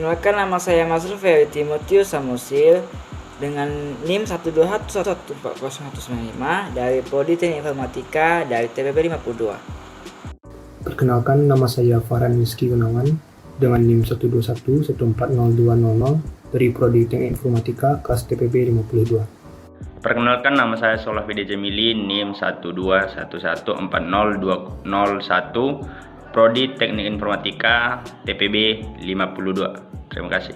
Perkenalkan, nama saya Masrul Ferry Timotius Samusil dengan NIM 121140195 dari Prodi Teknik Informatika dari TPB 52. Perkenalkan, nama saya Farhan Rizky Gunawan dengan NIM 121140200 dari Prodi Teknik Informatika kelas TPB 52. Perkenalkan, nama saya Solah Fide Jamili, NIM 121140201, Prodi Teknik Informatika TPB 52. Terima kasih.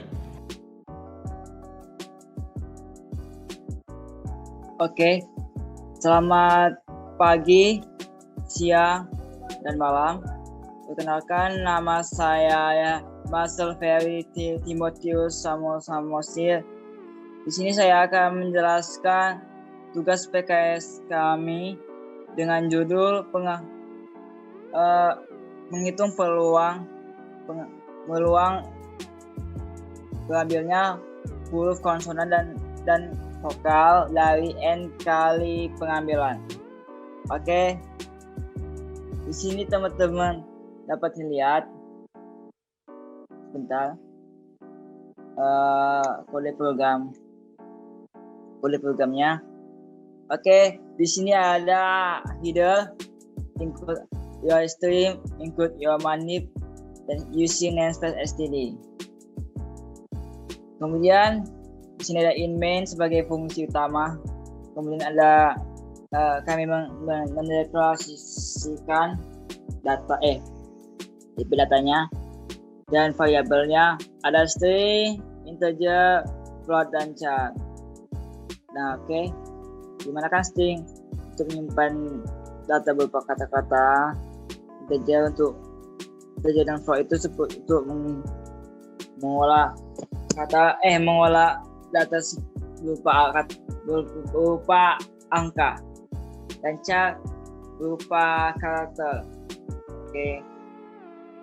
Oke, selamat pagi, siang, dan malam. Perkenalkan, nama saya Masrul Ferry Timotius Samusil. Di sini saya akan menjelaskan tugas PKS kami dengan judul menghitung peluang pengambilnya huruf konsonan dan vokal dari N kali pengambilan. Oke, di sini teman-teman dapat lihat sebentar kode programnya. Oke, di sini ada header, include your stream, include your manip, dan using namespace std. Kemudian di sini ada in main sebagai fungsi utama. Kemudian ada kami mendeklarasikan datanya, dan variabelnya ada string, integer, float, dan char. Nah, oke. Gimana kan string untuk menyimpan data berupa kata-kata, integer dan float itu untuk mengolah data berupa angka, dan char berupa karakter. Oke.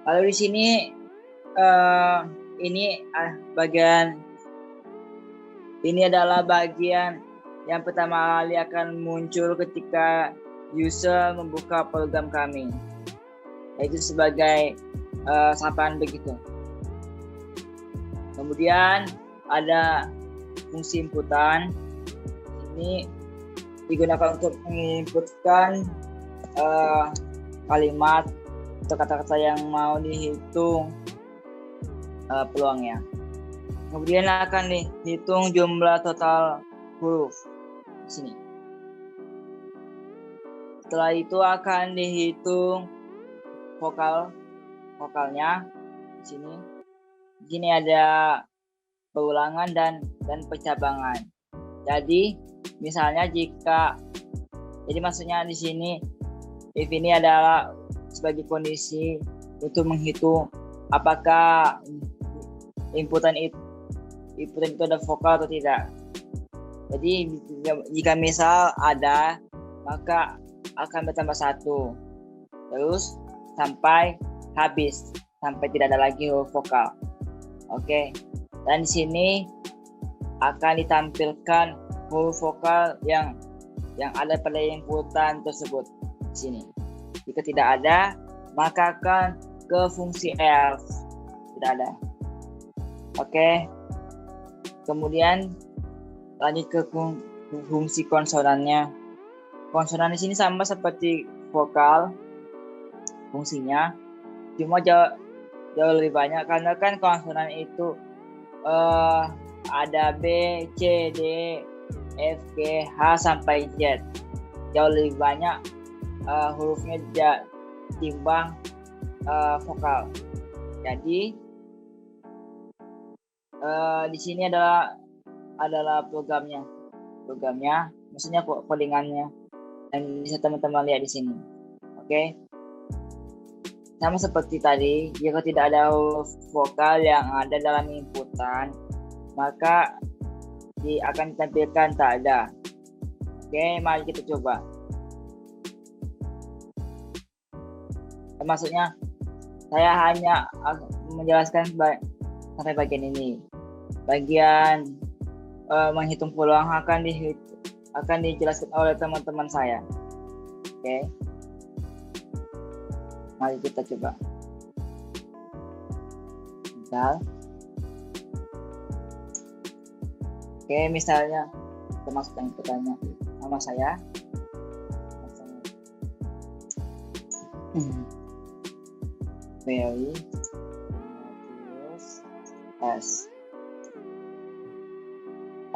Lalu di sini ini adalah bagian yang pertama kali akan muncul ketika user membuka program kami, yaitu sebagai sapaan begitu. Kemudian ada fungsi inputan. Ini digunakan untuk menginputkan kalimat atau kata-kata yang mau dihitung peluangnya. Kemudian akan dihitung jumlah total huruf di sini. Setelah itu akan dihitung vokalnya di sini. Di sini ada pengulangan dan percabangan. Jadi misalnya maksudnya di sini if ini adalah sebagai kondisi untuk menghitung apakah inputan itu ada vokal atau tidak. Jadi jika misal ada, maka akan bertambah 1 terus sampai habis, sampai tidak ada lagi huruf vokal. Oke. Dan di sini akan ditampilkan huruf vokal yang ada pada inputan tersebut di sini. Jika tidak ada, maka akan ke fungsi else. Tidak ada. Oke. Kemudian lanjut ke fungsi konsonannya. Konsonan di sini sama seperti vokal fungsinya, cuma jauh lebih banyak karena kan konsonan itu ada B, C, D, F, G, H sampai Z. Jauh lebih banyak hurufnya timbang vokal. Jadi di sini adalah programnya, maksudnya codingannya, dan bisa teman-teman lihat di sini. Oke. Sama seperti tadi, jika tidak ada huruf vokal yang ada dalam inputan, maka akan ditampilkan tak ada. Oke, mari kita coba. Maksudnya saya hanya menjelaskan sampai bagian ini. Bagian menghitung peluang akan dijelaskan oleh teman-teman saya. Oke. Mari kita coba. Bentar. Oke, misalnya kita masukkan pertanyaan nama saya. Ferry Matius S.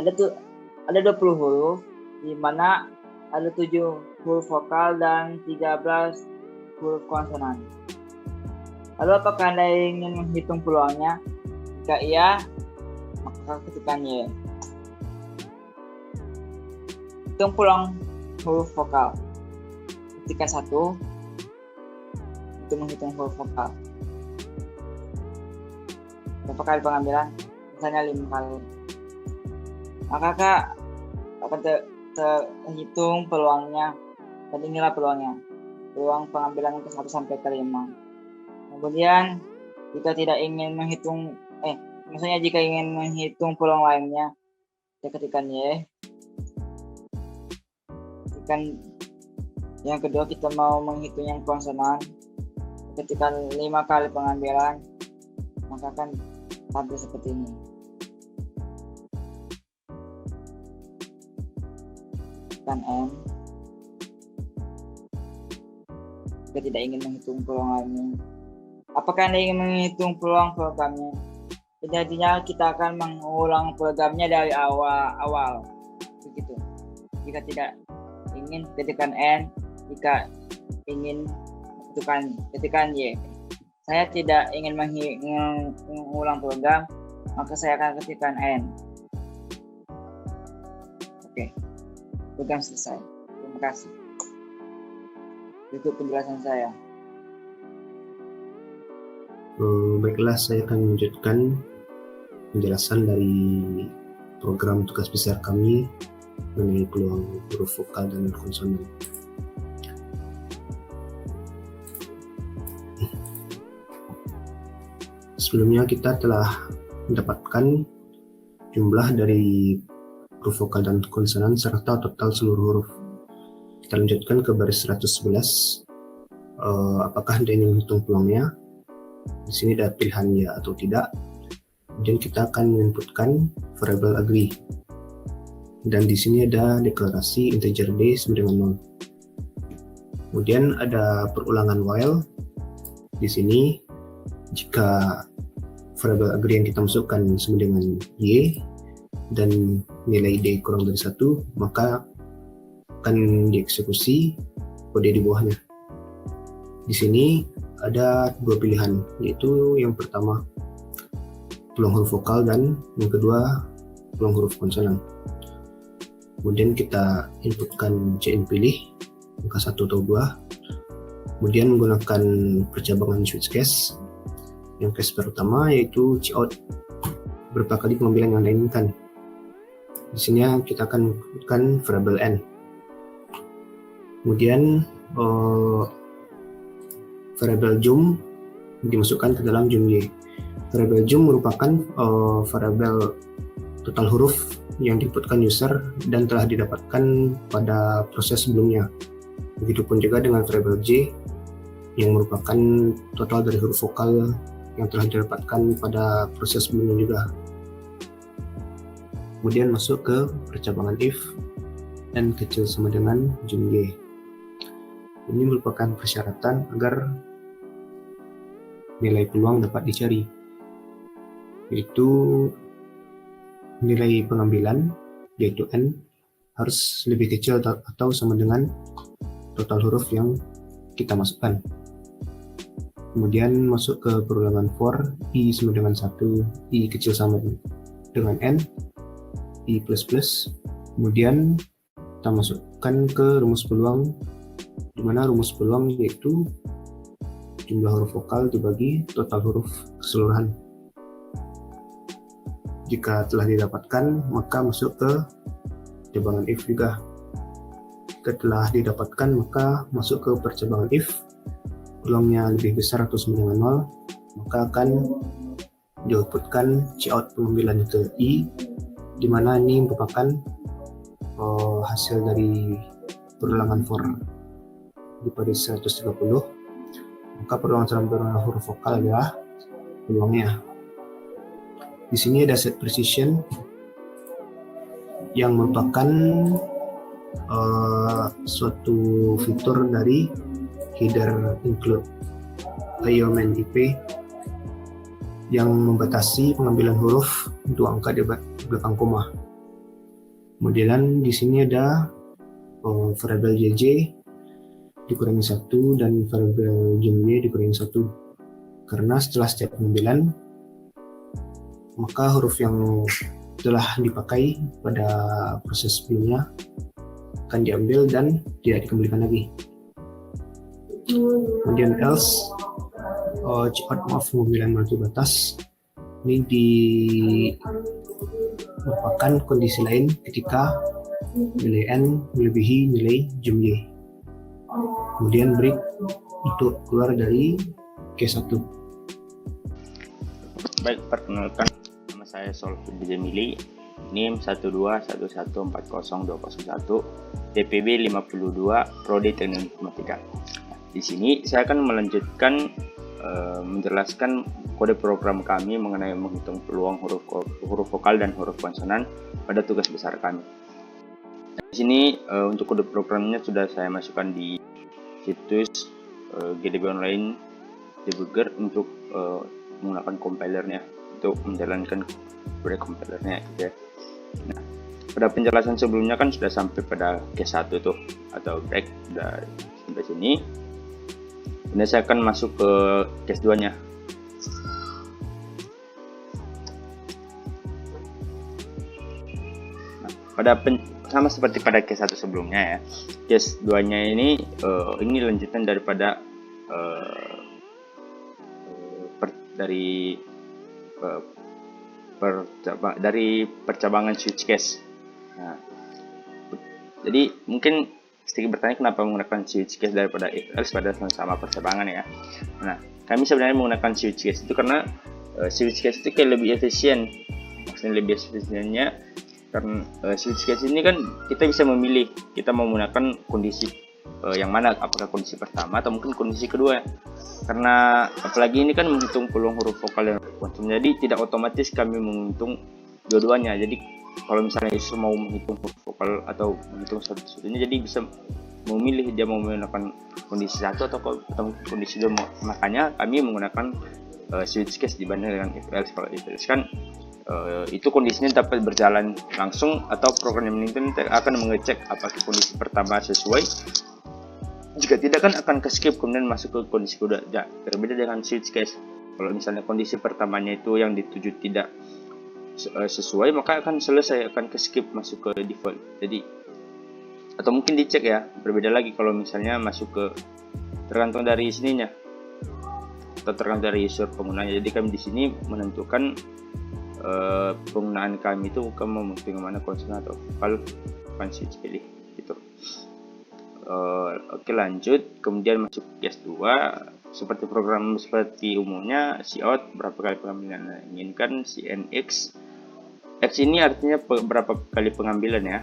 Ada 20 huruf, di mana ada 7 huruf vokal dan 13 huruf konsonan. Lalu apakah Anda ingin menghitung peluangnya? Jika iya, maka ketikkan Y. Hitung peluang huruf vokal. Ketikkan 1 untuk menghitung huruf vokal. Berapa kali pengambilan? Misalnya 5 kali. Maka Kak akan terhitung peluangnya, dan inilah peluangnya. Peluang pengambilan untuk 1 sampai ke 5. Kemudian jika tidak ingin menghitung jika ingin menghitung peluang lainnya, kita ketikkan Y. Ketikkan yang kedua, kita mau menghitung yang konsonan, ketikkan 5 kali pengambilan, maka akan tampil seperti ini. Tekan N. Jika tidak ingin menghitung peluang lainnya, apakah Anda ingin menghitung peluang programnya? Jadi artinya kita akan mengulang programnya dari awal. Begitu. Jika tidak ingin, ketikkan N. Jika ingin, ketikkan Y. Saya tidak ingin mengulang program, maka saya akan ketikkan N. Oke. Program selesai. Terima kasih. Itu penjelasan saya. Baiklah, saya akan melanjutkan penjelasan dari program tugas besar kami mengenai peluang huruf vokal dan konsonan. Sebelumnya kita telah mendapatkan jumlah dari huruf vokal dan konsonan serta total seluruh huruf. Kita lanjutkan ke baris 111. Apakah Anda ingin menghitung peluangnya? Di sini ada pilihan ya atau tidak. Kemudian kita akan menginputkan variable agree. Dan di sini ada deklarasi integer d sama dengan 0. Kemudian ada perulangan while. Di sini jika variable agree yang kita masukkan sama dengan y dan nilai d kurang dari 1, maka akan dieksekusi kode di bawahnya. Di sini ada 2 pilihan, yaitu yang pertama peluang huruf vokal dan yang kedua peluang huruf konsonan. Kemudian kita inputkan cn pilih angka 1 atau 2, kemudian menggunakan percabangan switch case. Yang case pertama yaitu cout, berapa kali pengambilan yang Anda inginkan. Di sini kita akan inputkan variable n. Kemudian variable jum dimasukkan ke dalam jum y. Variable jum merupakan variable total huruf yang diinputkan user dan telah didapatkan pada proses sebelumnya. Begitupun juga dengan variable j yang merupakan total dari huruf vokal yang telah didapatkan pada proses sebelumnya juga. Kemudian masuk ke percabangan if n kecil sama dengan jum y. Ini merupakan persyaratan agar nilai peluang dapat dicari, yaitu nilai pengambilan yaitu n harus lebih kecil atau sama dengan total huruf yang kita masukkan. Kemudian masuk ke perulangan for i sama dengan 1, i kecil sama dengan n, i plus plus. Kemudian kita masukkan ke rumus peluang, di mana rumus peluang yaitu jumlah huruf vokal dibagi total huruf keseluruhan. Jika telah didapatkan, maka masuk ke percabangan if juga. Jika telah didapatkan, maka masuk ke percabangan if. Peluangnya lebih besar atau sama dengan 0, maka akan dioutputkan cout pengambilan ke i, di mana ini merupakan hasil dari perulangan for di baris 130. Maka perulangan huruf vokal adalah peluangnya. Di sini ada set precision yang merupakan suatu fitur dari header include IOMN IP yang membatasi pengambilan huruf untuk angka di belakang koma. Kemudian di sini ada variabel JJ dikurangi 1 dan variabel JY dikurangi 1. Karena setelah setiap pengambilan, maka huruf yang telah dipakai pada proses sebelumnya akan diambil dan tidak dikembalikan lagi. Kemudian else, cepat maaf pengambilan multibatas ini merupakan kondisi lain ketika nilai n melebihi nilai jum y. Kemudian break untuk keluar dari case 1. Baik, perkenalkan, nama saya Solvi Jamili, NIM 121140201, TPB 52, Prodi Teknik Informatika. Di sini saya akan melanjutkan menjelaskan kode program kami mengenai menghitung peluang huruf vokal dan huruf konsonan pada tugas besar kami. Di sini untuk kode programnya sudah saya masukkan di situs GDB Online Debugger untuk menggunakan compilernya untuk menjalankan kode compilernya gitu ya. Nah, pada penjelasan sebelumnya kan sudah sampai pada case 1 tuh atau break sudah sampai sini. Kemudian saya akan masuk ke case 2 nya. Nah, sama seperti pada case 1 sebelumnya ya, case 2 nya ini lanjutan daripada dari percabangan switch case. Nah, jadi mungkin sedikit bertanya kenapa menggunakan switch case daripada if else pada sama percabangan ya. Nah, kami sebenarnya menggunakan switch case itu karena switch case itu kayak lebih efisien. Maksudnya lebih efisiennya karena switch case ini kan kita bisa memilih kita mau menggunakan kondisi yang mana, apakah kondisi pertama atau mungkin kondisi kedua. Karena apalagi ini kan menghitung peluang huruf vokal dan huruf konsonan, jadi tidak otomatis kami menghitung dua-duanya. Jadi kalau misalnya user mau menghitung huruf vokal atau menghitung satu-satunya, jadi bisa memilih dia mau menggunakan kondisi 1 atau kondisi 2. Makanya kami menggunakan switch case dibanding dengan if else. Kalau if else kan itu kondisinya dapat berjalan langsung atau program yang menentukan akan mengecek apakah kondisi pertama sesuai. Jika tidak kan akan ke skip kemudian masuk ke kondisi kedua. Ya, berbeda dengan switch case. Kalau misalnya kondisi pertamanya itu yang dituju tidak sesuai, maka akan selesai, akan ke skip masuk ke default. Jadi atau mungkin dicek ya, berbeda lagi kalau misalnya masuk ke tergantung dari sininya atau tergantung dari user penggunanya. Jadi kami di sini menentukan penggunaan kami itu mau menghitung mana konsonan atau vokal akan switch pilih gitu. Oke, lanjut. Kemudian masuk case 2. Seperti program seperti umumnya, cout berapa kali pengambilan yang inginkan, cnx. X ini artinya berapa kali pengambilan ya.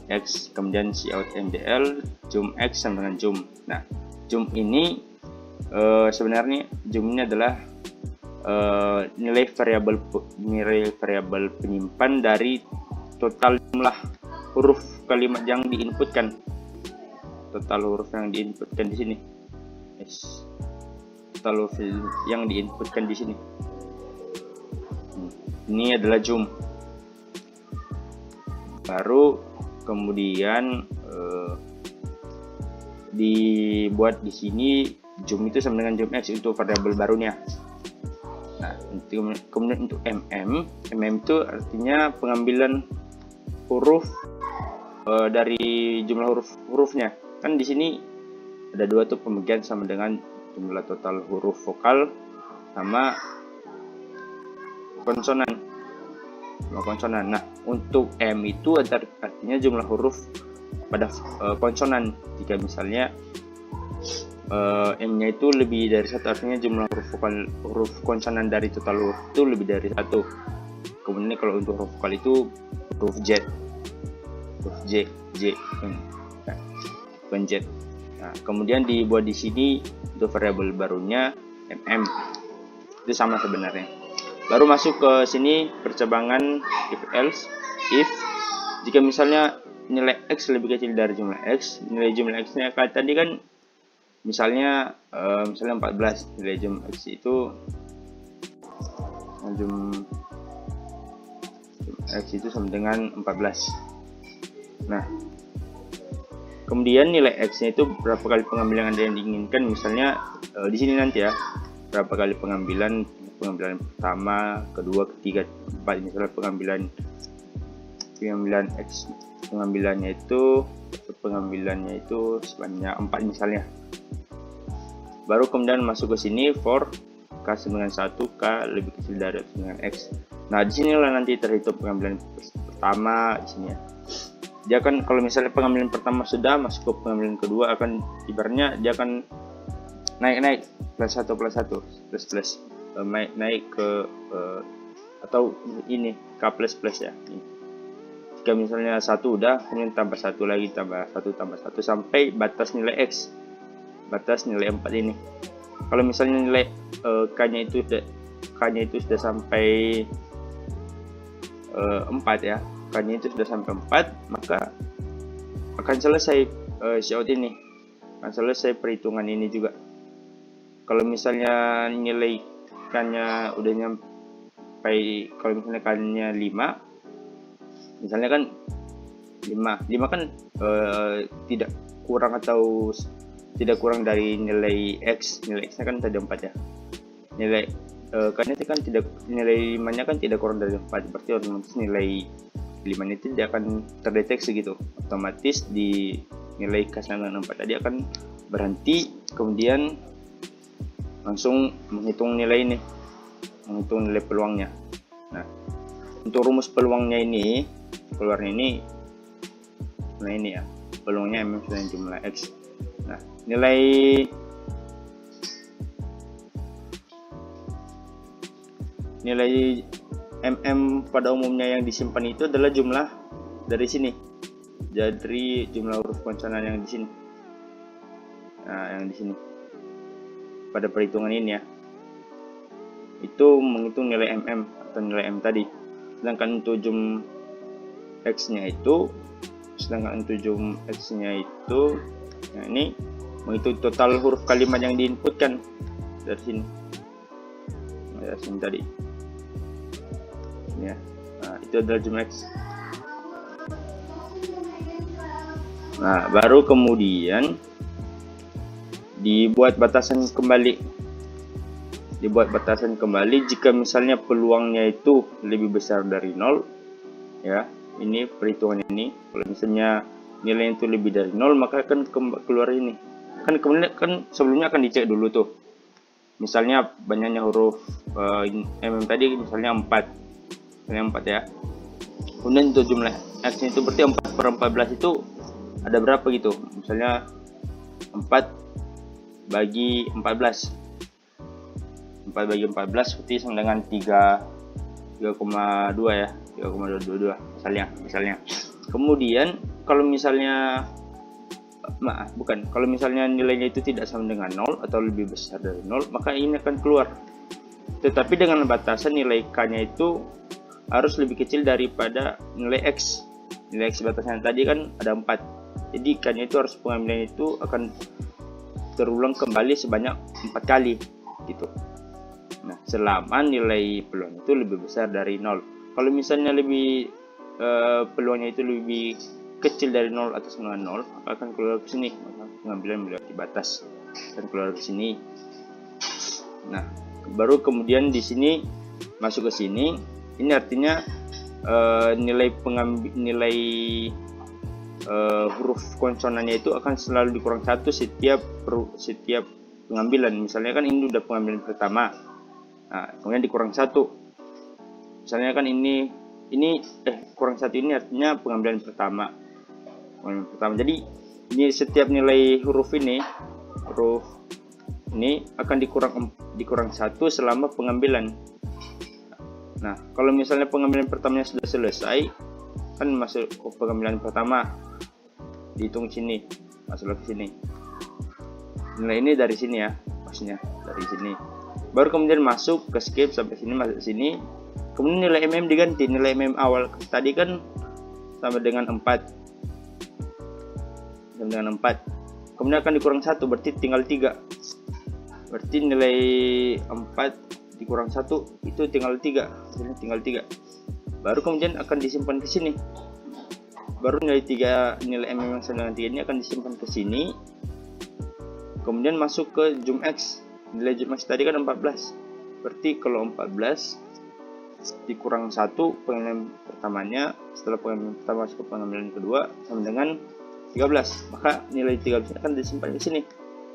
X, kemudian cout mdl, jum x sama dengan jum. Nah, jum ini sebenarnya jum ini adalah nilai variabel penyimpan dari total jumlah huruf kalimat yang diinputkan. Total huruf yang diinputkan di sini. Yes. Total huruf yang diinputkan di sini. Ini adalah jum. Baru kemudian dibuat di sini jum itu sama dengan jum x untuk variabel barunya. Nah, kemudian untuk mm itu artinya pengambilan huruf dari jumlah hurufnya. Kan di sini ada 2 tuh, pembagian sama dengan jumlah total huruf vokal sama konsonan. Nah, untuk m itu artinya jumlah huruf pada konsonan. Jika misalnya m-nya itu lebih dari 1, artinya jumlah huruf konsonan dari total huruf itu lebih dari 1. Kemudian kalau untuk huruf vokal itu huruf Z, bukan Z. Nah, kemudian dibuat di sini untuk variabel barunya itu sama sebenarnya. Baru masuk ke sini percabangan if else, if Jika misalnya nilai X lebih kecil dari jumlah X, nilai jumlah X-nya kayak tadi kan misalnya 14, nilai jumlah X itu jumlah X itu sama dengan 14. Nah, kemudian nilai X-nya itu berapa kali pengambilan Anda yang diinginkan, misalnya di sini nanti ya, berapa kali pengambilan pertama, kedua, ketiga, empat. Misalnya pengambilan X, pengambilannya itu sebanyak 4 misalnya. Baru kemudian masuk ke sini for K sama dengan 1, K lebih kecil dari X dengan X. Nah, di sinilah nanti terhitung pengambilan pertama di sini ya. Dia akan, kalau misalnya pengambilan pertama sudah, masuk ke pengambilan kedua akan ibaratnya dia akan naik plus 1 naik ke atau ini K plus ya. Jika misalnya 1 udah, kemudian tambah 1 lagi, tambah 1 sampai batas nilai X, batas nilai 4 ini. Kalau misalnya nilai K-nya itu sudah sampai 4 ya, K-nya itu sudah sampai 4, maka akan selesai shoutout ini, akan selesai perhitungan ini juga. Kalau misalnya nilai K-nya udah nyampai, kalau misalnya K-nya 5, misalnya kan 5 kan tidak kurang atau tidak kurang dari nilai X. Nilai X-nya kan tadi 4 ya. Nilai K-nya kan tidak, nilai 5-nya kan tidak kurang dari 4. Berarti otomatis nilai 5 itu tidak akan terdeteksi gitu. Otomatis di nilai K sama dengan 4 tadi akan berhenti, kemudian langsung menghitung nilai ini, menghitung nilai peluangnya. Nah, untuk rumus peluangnya ini, keluarnya ini, nah ini ya, peluangnya MM dengan jumlah X. Nah, nilai MM pada umumnya yang disimpan itu adalah jumlah dari sini, jadi jumlah huruf konsonan yang di sini. Nah, yang di sini pada perhitungan ini ya, itu menghitung nilai MM atau nilai M tadi. Sedangkan untuk jumlah X-nya itu, nah ini menghitung total huruf kalimat yang diinputkan dari sini. Dari sini tadi. Ya. Nah, itu adalah jumlah X. Nah, baru kemudian dibuat batasan kembali. Jika misalnya peluangnya itu lebih besar dari 0 ya. Ini perhitungan ini, kalau misalnya nilai itu lebih dari 0, maka akan keluar ini. Kan kemudian kan sebelumnya akan dicek dulu tuh. Misalnya banyaknya huruf MM tadi misalnya 4. Misalnya 4 ya. Kemudian untuk jumlah X itu berarti 4/14 itu ada berapa gitu. Misalnya 4 bagi 14. 4 bagi 14 berarti sama dengan 3,2 ya. 3,222 misalnya. Kemudian kalau misalnya kalau misalnya nilainya itu tidak sama dengan 0 atau lebih besar dari 0, maka ini akan keluar. Tetapi dengan batasan nilai K-nya itu harus lebih kecil daripada nilai X. Nilai X batasnya tadi kan ada 4. Jadi K-nya itu harus pengambilan itu akan terulang kembali sebanyak 4 kali gitu. Nah, selama nilai peluang itu lebih besar dari 0. Kalau misalnya peluangnya itu lebih kecil dari 0 atau sama dengan 0, maka akan keluar ke sini, maka pengambilan melewati batas dan keluar ke sini. Nah, baru kemudian di sini masuk ke sini. Ini artinya nilai huruf konsonannya itu akan selalu dikurang 1 setiap pengambilan. Misalnya kan ini udah pengambilan pertama, nah kemudian dikurang 1. Misalnya kan ini kurang 1 ini artinya pengambilan pertama. Jadi ini setiap nilai huruf ini akan dikurang 1 selama pengambilan. Nah, kalau misalnya pengambilan pertamanya sudah selesai, kan masuk ke pengambilan pertama, dihitung sini, masuk ke sini. Nilai ini dari sini ya, maksudnya dari sini. Baru kemudian masuk ke skip sampai sini, masuk ke sini. Kemudian nilai MM diganti, nilai MM awal tadi kan sama dengan 4. Sama dengan 4. Kemudian akan dikurang 1, berarti tinggal 3. Berarti nilai 4 dikurang 1 itu tinggal 3. Jadi tinggal 3. Baru kemudian akan disimpan ke sini. Baru nilai M yang sama dengan 3 ini akan disimpan ke sini. Kemudian masuk ke jum X. Nilai jum X tadi kan 14. Berarti kalau 14 dikurang 1 pengambilan pertamanya, setelah pengambilan pertama masuk ke pengambilan kedua sama dengan 13. Maka nilai 13 akan disimpan di sini.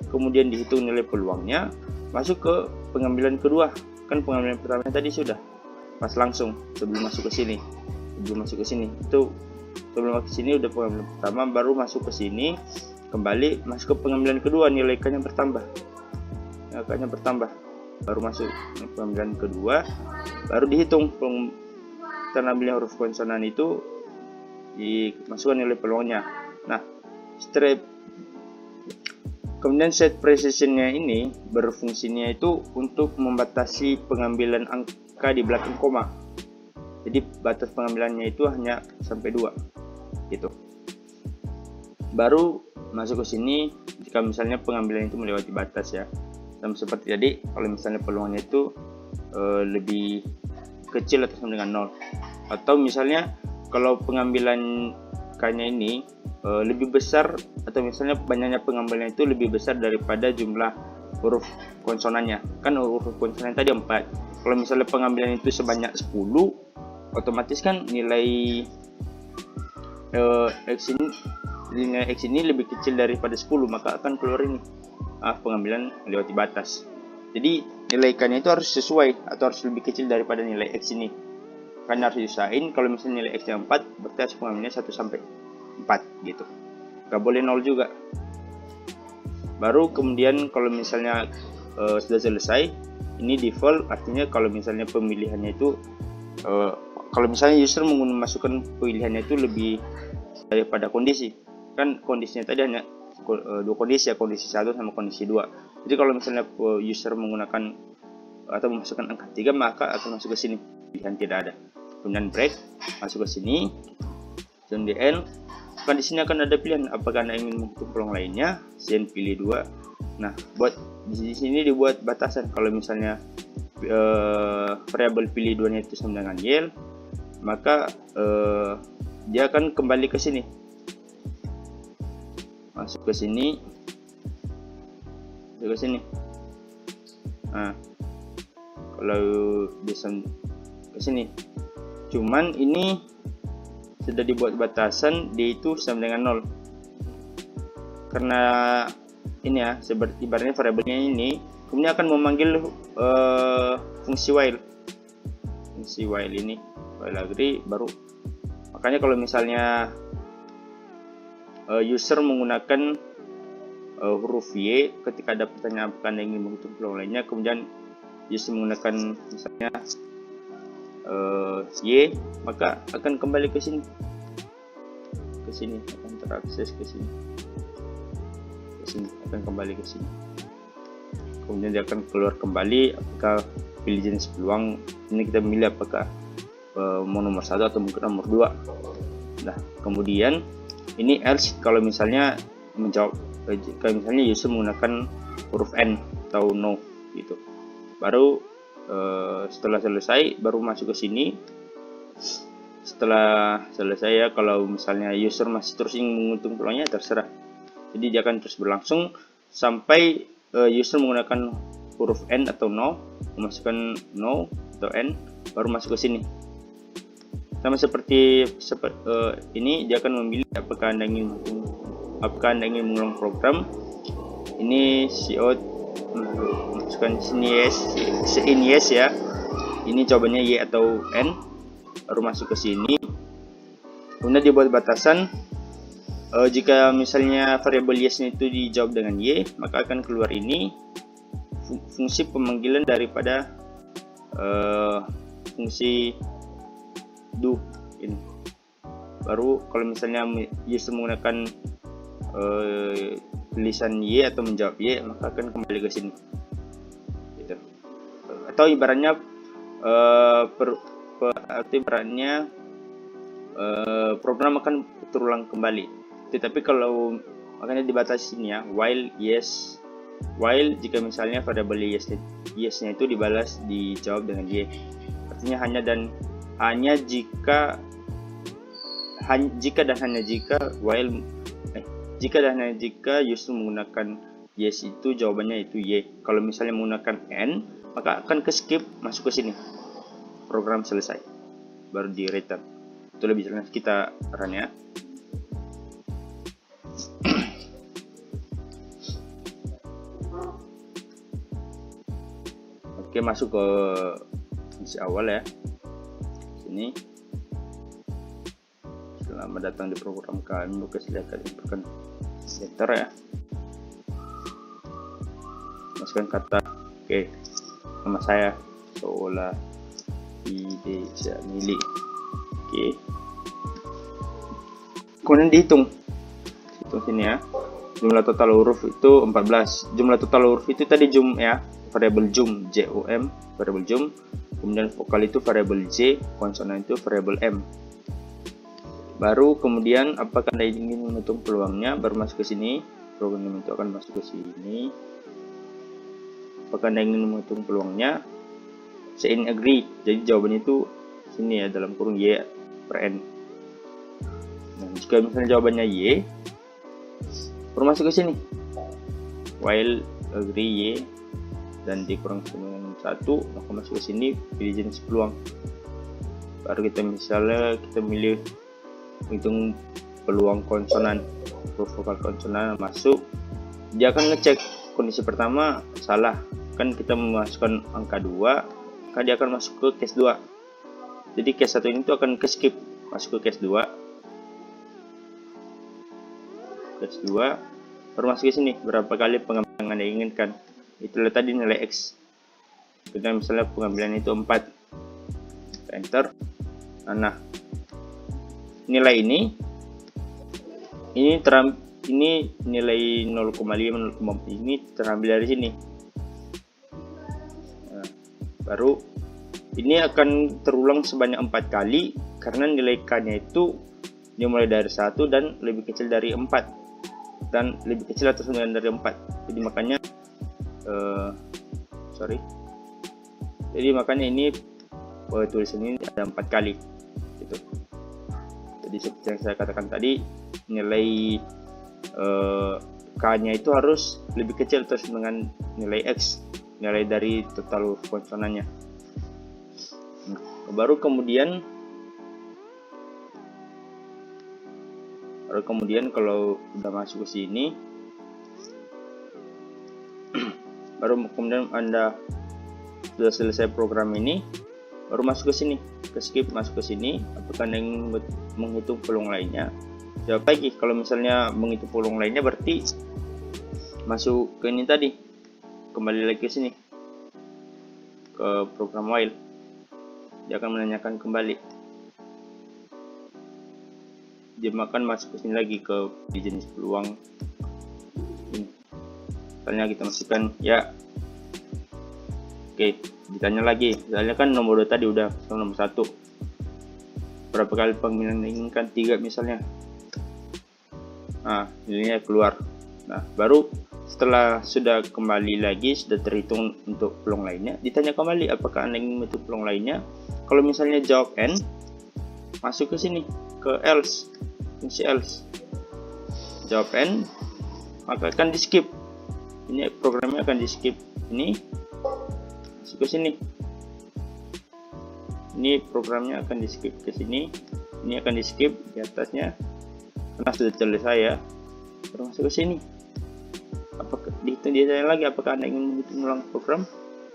Kemudian dihitung nilai peluangnya, masuk ke pengambilan kedua. Kan pengambilan pertama tadi sudah pas langsung sebelum masuk ke sini. Itu sebelum masuk ke sini udah pengambilan pertama, baru masuk ke sini, kembali masuk ke pengambilan kedua, nilai K-nya bertambah. K-nya bertambah. Baru masuk ke pengambilan kedua, baru dihitung karena ambilnya huruf konsonan itu dimasukkan nilai peluangnya. Nah, kemudian set precisionnya ini berfungsinya itu untuk membatasi pengambilan angka di belakang koma. Jadi batas pengambilannya itu hanya sampai 2 gitu. Baru masuk ke sini jika misalnya pengambilan itu melewati batas ya. Sama seperti tadi, kalau misalnya peluangnya itu lebih kecil atau sama dengan 0. Atau misalnya kalau pengambilan K-nya ini lebih besar, atau misalnya banyaknya pengambilan itu lebih besar daripada jumlah huruf konsonannya. Kan huruf konsonan tadi 4. Kalau misalnya pengambilan itu sebanyak 10, otomatis kan nilai X ini lebih kecil daripada 10, maka akan keluar ini pengambilan melewati batas. Jadi nilai K-nya itu harus sesuai atau harus lebih kecil daripada nilai X ini. Karena harus diusahain kalau misalnya nilai X-nya 4, berarti harus pengambilannya 1 sampai 4 gitu. Gak boleh 0 juga. Baru kemudian kalau misalnya sudah selesai, ini default, artinya kalau misalnya pemilihannya itu kalau misalnya user memasukkan pilihannya itu lebih daripada kondisi. Kan kondisinya tadi hanya 2 kondisi ya, kondisi 1 sama kondisi 2. Jadi kalau misalnya user menggunakan atau memasukkan angka 3, maka akan masuk ke sini, pilihan tidak ada. Kemudian break, masuk ke sini, kemudian kan di sini akan ada pilihan apakah Anda ingin menghitung peluang lainnya, sen pilih 2. Nah, buat di sini dibuat batasan kalau misalnya variabel pilih 2-nya itu sama dengan Y, maka dia akan kembali ke sini. Masuk ke sini. Nah, kalau bisa ke sini. Cuman ini sudah dibuat batasan D itu sama dengan 0. Karena ini ya, seperti ibaratnya variabelnya ini kemudian akan memanggil fungsi while. Fungsi while ini, while agree baru. Makanya kalau misalnya user menggunakan huruf Y ketika ada pertanyaan apakah Anda ingin menghitung peluang lainnya, kemudian user menggunakan misalnya Y, maka akan kembali ke sini. Akan terakses ke sini. Akan kembali ke sini. Kemudian dia akan keluar kembali apakah pilih jenis peluang. Ini kita memilih apakah mau nomor 1 atau mungkin nomor 2. Nah, kemudian ini else kalau misalnya menjawab, kalau misalnya user menggunakan huruf N atau no gitu. Baru setelah selesai baru masuk ke sini. Setelah selesai ya, kalau misalnya user masih terus ingin menghitung peluangnya, terserah. Jadi dia akan terus berlangsung sampai user menggunakan huruf N atau no, memasukkan no atau N, baru masuk ke sini. Sama seperti ini, dia akan memilih apakah Anda ingin mengulang program. Ini cout masukkan sini yes ya. Ini jawabannya Y atau N, baru masuk ke sini. Kemudian dibuat batasan jika misalnya variabel yes itu dijawab dengan Y, maka akan keluar ini fungsi pemanggilan daripada fungsi do ini. Baru kalau misalnya user menggunakan tulisan Y atau menjawab Y, maka akan kembali ke sini gitu. Atau ibaratnya program akan terulang kembali. Tetapi kalau makanya dibatasi sini ya, while jika misalnya variabel yes-nya itu dijawab dengan y. Artinya hanya jika Yusuf menggunakan yes itu jawabannya itu y. Kalau misalnya menggunakan n, maka akan ke skip, masuk ke sini. Program selesai. Baru di return. Itu lebih jelas kita run ya. Oke, masuk ke fungsi awal ya. Sini. Selamat datang di program kami. Oke, silakan inputkan setter ya. Masukkan kata. Oke. Nama saya Sola Ide Jamili. Oke. Kemudian dihitung sini ya. Jumlah total huruf itu 14. Jumlah total huruf itu tadi jum ya. Variabel jum, JUM, variabel jum. Kemudian vokal itu variabel J, konsonan itu variabel M. Baru kemudian apakah Anda ingin menghitung peluangnya, baru masuk ke sini. Program itu akan masuk ke sini. Apakah Anda ingin menghitung peluangnya? Say in agree. Jadi jawabannya itu sini ya, dalam kurung Y per N. Nah, jika misalnya jawabannya Y, baru masuk ke sini. While agree Y dan dikurang dengan 1, maka masuk ke sini, pilih jenis peluang. Baru kita misalnya milih hitung peluang konsonan, huruf vokal konsonan masuk. Dia akan ngecek kondisi pertama salah, kan kita memasukkan angka 2, maka dia akan masuk ke case 2. Jadi case 1 ini tuh akan ke skip, masuk ke case 2. Case 2 baru masuk ke sini, berapa kali pengambilan yang Anda inginkan. Itulah tadi nilai X. Kita misalnya pengambilan itu 4. Kita enter. Nah, nilai ini nilai 0,5 ini terambil dari sini. Nah, baru ini akan terulang sebanyak 4 kali karena nilai K-nya itu dimulai dari 1 dan lebih kecil dari 4 dan lebih kecil atau sama dari 4. Jadi makanya ini tulisan ini ada 4 kali gitu. Jadi seperti yang saya katakan tadi, nilai K-nya itu harus lebih kecil terus dengan nilai X, nilai dari total huruf konsonannya. Baru kemudian kalau udah masuk ke sini, baru kemudian Anda sudah selesai program ini, baru masuk ke sini, ke skip, masuk ke sini. Apakah Anda ingin menghitung peluang lainnya? Jawab lagi. Kalau misalnya menghitung peluang lainnya berarti masuk ke ini tadi, kembali lagi ke sini, ke program while. Dia akan menanyakan kembali. Dia akan masuk ke sini lagi ke jenis peluang ini. Misalnya kita masukkan ya. Oke, ditanya lagi. Misalnya kan nomor 2 tadi udah, nomor 1. Berapa kali panggilan inginkan? 3 misalnya. Nah, nilainya keluar. Nah, baru setelah sudah kembali lagi, sudah terhitung untuk peluang lainnya, ditanya kembali apakah Anda ingin menghitung peluang lainnya. Kalau misalnya jawab N, masuk ke sini, ke else, fungsi else. Jawab N, maka akan di skip. Ini programnya akan di skip. Ini masuk ke sini. Ini programnya akan di skip ke sini. Ini akan di skip di atasnya karena sudah selesai ya. Terus masuk ke sini. Apakah dihitung dia lagi apakah Anda ingin menghitung ulang program?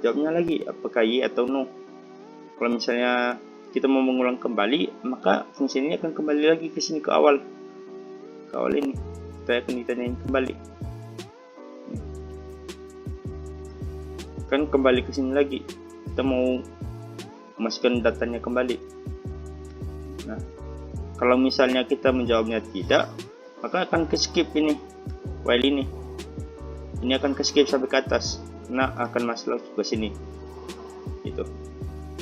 Jawabnya lagi apakah Y atau no. Kalau misalnya kita mau mengulang kembali, maka fungsi ini akan kembali lagi ke sini, ke awal ini. Kita akan ditanyain kembali. Kan kembali ke sini lagi. Kita mau memasukkan datanya kembali. Nah, kalau misalnya kita menjawabnya tidak, maka akan ke skip ini, while ini. Ini akan ke skip sampai ke atas. Nah, akan masuk ke sini. Gitu.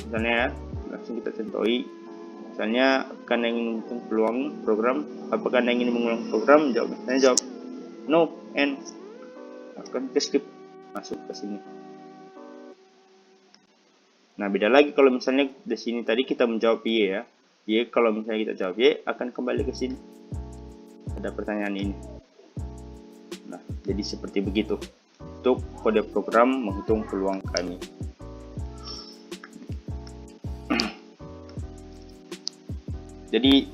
Misalnya ya, langsung kita centoi misalnya Anda ingin menghitung peluang program, apakah Anda ingin mengulang program? Saya jawab no, and akan ke skip, masuk ke sini. Nah, beda lagi kalau misalnya di sini tadi kita menjawab Y ya. Y, kalau misalnya kita jawab Y, akan kembali ke sini. Ada pertanyaan ini. Nah, jadi seperti begitu untuk kode program menghitung peluang kami. Jadi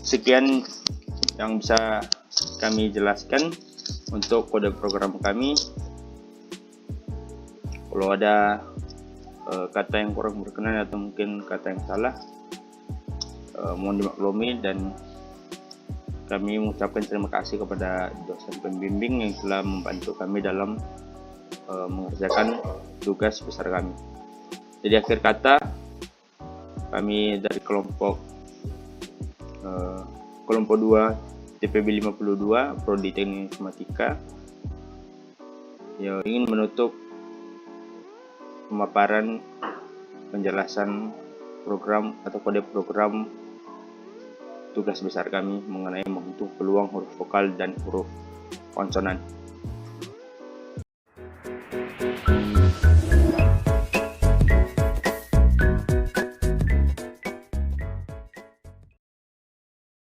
sekian yang bisa kami jelaskan untuk kode program kami. Kalau ada kata yang kurang berkenan atau mungkin kata yang salah, mohon dimaklumi, dan kami mengucapkan terima kasih kepada dosen pembimbing yang telah membantu kami dalam mengerjakan tugas besar kami. Jadi akhir kata, kami dari kelompok 2 TPB 52 Prodi Teknik Informatika yang ingin menutup pemaparan penjelasan program atau kode program tugas besar kami mengenai menghitung peluang huruf vokal dan huruf konsonan.